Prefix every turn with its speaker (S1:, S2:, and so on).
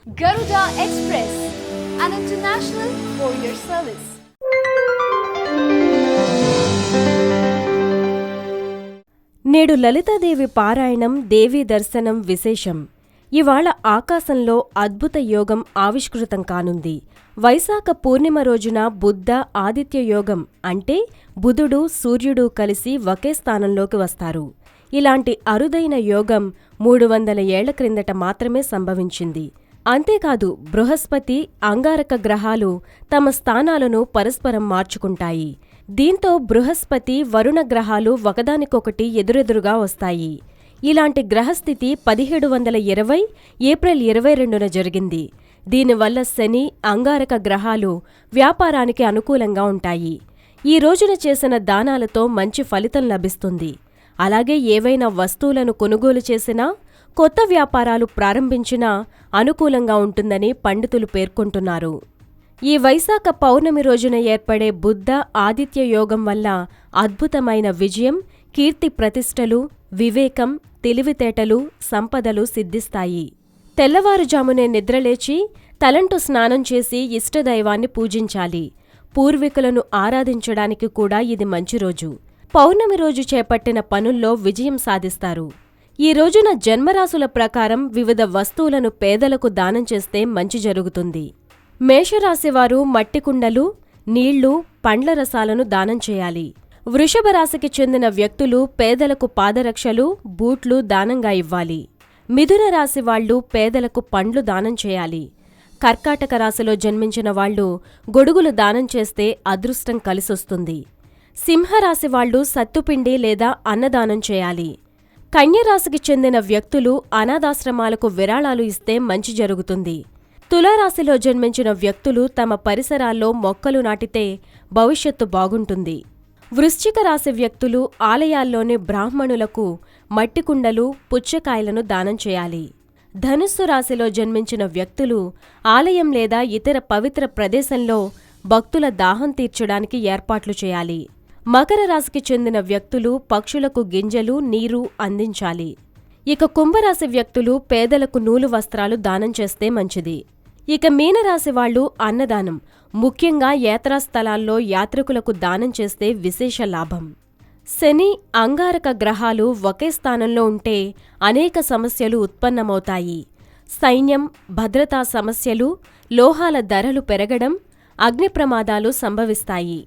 S1: Garuda Express, an international courier service.
S2: నేడు లలితాదేవి పారాయణం దేవీ దర్శనం విశేషం. ఇవాళ ఆకాశంలో అద్భుత యోగం ఆవిష్కృతం కానుంది. వైశాఖ పూర్ణిమ రోజున బుద్ధ ఆదిత్య యోగం అంటే బుధుడు సూర్యుడు కలిసి ఒకే స్థానంలోకి వస్తారు. ఇలాంటి అరుదైన యోగం 300 ఏళ్ల క్రిందట మాత్రమే సంభవించింది. అంతేకాదు బృహస్పతి అంగారక గ్రహాలు తమ స్థానాలను పరస్పరం మార్చుకుంటాయి. దీంతో బృహస్పతి వరుణ గ్రహాలు ఒకదానికొకటి ఎదురెదురుగా వస్తాయి. ఇలాంటి గ్రహస్థితి 1720 ఏప్రిల్ 22న జరిగింది. దీనివల్ల శని అంగారక గ్రహాలు వ్యాపారానికి అనుకూలంగా ఉంటాయి. ఈ రోజున చేసిన దానాలతో మంచి ఫలితం లభిస్తుంది. అలాగే ఏవైనా వస్తువులను కొనుగోలు చేసినా కొత్త వ్యాపారాలు ప్రారంభించినా అనుకూలంగా ఉంటుందని పండితులు పేర్కొంటున్నారు. ఈ వైశాఖ పౌర్ణమి రోజున ఏర్పడే బుద్ధ ఆదిత్య యోగం వల్ల అద్భుతమైన విజయం, కీర్తి ప్రతిష్టలు, వివేకం, తెలివితేటలు, సంపదలు సిద్ధిస్తాయి. తెల్లవారుజామునే నిద్రలేచి తలంటు స్నానం చేసి ఇష్టదైవాన్ని పూజించాలి. పూర్వీకులను ఆరాధించడానికి కూడా ఇది మంచి రోజు. పౌర్ణమి రోజు చేపట్టిన పనుల్లో విజయం సాధిస్తారు. ఈ రోజున జన్మరాశుల ప్రకారం వివిధ వస్తువులను పేదలకు దానం చేస్తే మంచి జరుగుతుంది. మేషరాశివారు మట్టి కుండలు, నీళ్లు, పండ్ల రసాలను దానం చేయాలి. వృషభ రాశికి చెందిన వ్యక్తులు పేదలకు పాదరక్షలు, బూట్లు దానంగా ఇవ్వాలి. మిథున రాశి వాళ్లు పేదలకు పండ్లు దానం చేయాలి. కర్కాటక రాశిలో జన్మించిన వాళ్లు గొడుగులు దానం చేస్తే అదృష్టం కలిసొస్తుంది. సింహరాశి వాళ్లు సత్తుపిండి లేదా అన్నదానం చేయాలి. కన్యరాశికి చెందిన వ్యక్తులు అనాథాశ్రమాలకు విరాళాలు ఇస్తే మంచి జరుగుతుంది. తులారాశిలో జన్మించిన వ్యక్తులు తమ పరిసరాల్లో మొక్కలు నాటితే భవిష్యత్తు బాగుంటుంది. వృశ్చిక రాశి వ్యక్తులు ఆలయాల్లోని బ్రాహ్మణులకు మట్టి కుండలు, పుచ్చకాయలను దానం చేయాలి. ధనుస్సు రాశిలో జన్మించిన వ్యక్తులు ఆలయం లేదా ఇతర పవిత్ర ప్రదేశంలో భక్తుల దాహం తీర్చడానికి ఏర్పాట్లు చేయాలి. మకర రాశికి చెందిన వ్యక్తులు పక్షులకు గింజలు, నీరు అందించాలి. ఇక కుంభరాశి వ్యక్తులు పేదలకు నూలు వస్త్రాలు దానం చేస్తే మంచిది. ఇక మీనరాశి వాళ్లు అన్నదానం, ముఖ్యంగా యాత్రాస్థలాల్లో యాత్రికులకు దానం చేస్తే విశేష లాభం. శని అంగారక గ్రహాలు ఒకే స్థానంలో ఉంటే అనేక సమస్యలు ఉత్పన్నమవుతాయి. సైన్యం, భద్రతా సమస్యలు, లోహాల ధరలు పెరగడం, అగ్ని ప్రమాదాలు సంభవిస్తాయి.